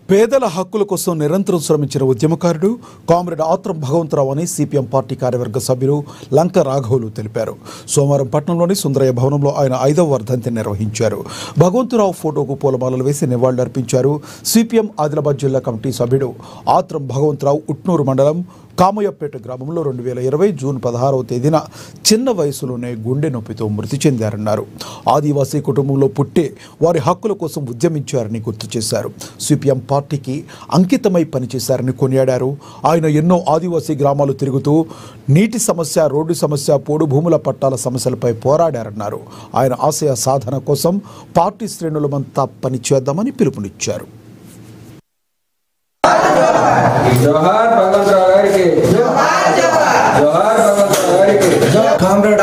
పేదల హక్కుల కోసం నిరంతరం శ్రమించిన ఉద్యమకారుడు కామ్రేడ్ ఆత్రం భగవంతరావు అని సిపిఎం పార్టీ కార్యవర్గ సభ్యులు లంక రాఘవులు తెలిపారు. సోమవారం పట్టణంలోని సుందరయ్య భవనంలో ఆయన 5వ వర్ధంతి నిర్వహించారు. భగవంతరావు ఫోటోకు పూలమాలలు వేసి నివాళులర్పించారు. సిపిఎం ఆదిలాబాద్ జిల్లా కమిటీ సభ్యుడు ఆత్రం భగవంతరావు ఉట్నూరు మండలం కామయ్యపేట గ్రామంలో 2020 జూన్ 16వ తేదీన చిన్న వయసులోనే గుండె నొప్పితో మృతి చెందారన్నారు. ఆదివాసీ కుటుంబంలో పుట్టి వారి హక్కుల కోసం ఉద్యమించారని గుర్తు చేశారు. సిపిఎం పార్టీకి అంకితమై పనిచేశారని కొనియాడారు. ఆయన ఎన్నో ఆదివాసీ గ్రామాలు తిరుగుతూ నీటి సమస్య, రోడ్డు సమస్య, పోడు భూముల పట్టాల సమస్యలపై పోరాడారన్నారు. ఆయన ఆశయ సాధన కోసం పార్టీ శ్రేణులమంతా పనిచేద్దామని పిలుపునిచ్చారు. కామ్రేడ్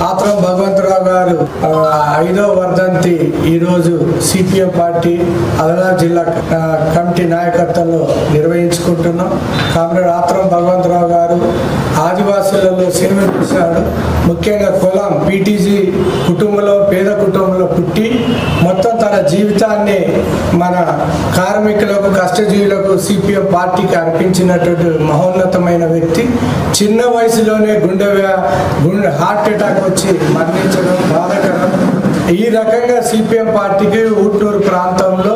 ఆత్రం భగవంతరావు గారు 5వ వర్ధంతి ఈరోజు సిపిఎం పార్టీ ఆదిలాబాద్ జిల్లా కమిటీ నాయకత్వంలో నిర్వహించుకుంటున్నాం. కామ్రేడ్ ఆత్రం భగవంతరావు గారు ఆదివాసులలో సేవ చేశాడు. ముఖ్యంగా కులం పీటీజీ కుటుంబంలో, పేద కుటుంబంలో పుట్టి మొత్తం తన జీవితాన్ని మన కార్మికులకు, కష్టజీవులకు సిపిఎం పార్టీకి అర్పించినటువంటి మహోన్నతమైన వ్యక్తి. చిన్న వయసులోనే గుండె హార్ట్ అటాక్ వచ్చి మరణించడం బాధాకరం. ఈ రకంగా సిపిఎం పార్టీకి ఊట్నూరు ప్రాంతంలో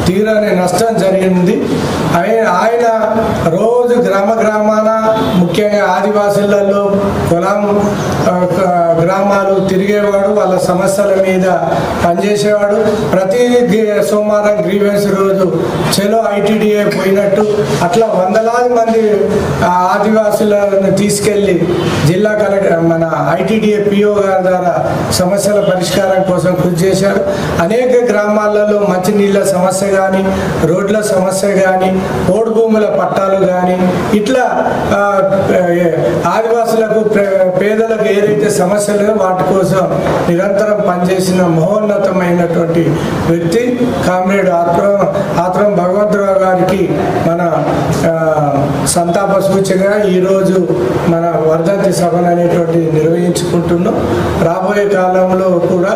తీరని నష్టం జరిగింది. ఆయన రోజు గ్రామాన ముఖ్యంగా ఆదివాసులలో కులం గ్రామాలు తిరిగేవాడు. వాళ్ళ సమస్యల మీద పనిచేసేవాడు. ప్రతి సోమవారం గ్రీవెన్స్ రోజు చలో ఐటీడీఏ పోయినట్టు అట్లా వందలాది మంది ఆదివాసులను తీసుకెళ్లి జిల్లా కలెక్టర్ మన ఐటీడీఏ పిఓ గారి ద్వారా సమస్యల పరిష్కారం కోసం కృషి చేశారు. అనేక గ్రామాలలో మంచినీళ్ళ సమస్య కానీ, రోడ్ల సమస్య కానీ, పోడు భూముల పట్టాలు కానీ, ఇట్లా ఆదివాసులకు పేదలకు ఏదైతే సమస్యలు వాటి కోసం నిరంతరం పనిచేసిన మహోన్నతమైనటువంటి వ్యక్తి కామ్రేడ్ ఆత్రం భగవంతరావు గారికి మన సంతాప సూచనగా ఈరోజు మన వర్ధంతి సభను అనేటువంటి నిర్వహించుకుంటున్నాం. రాబోయే కాలంలో కూడా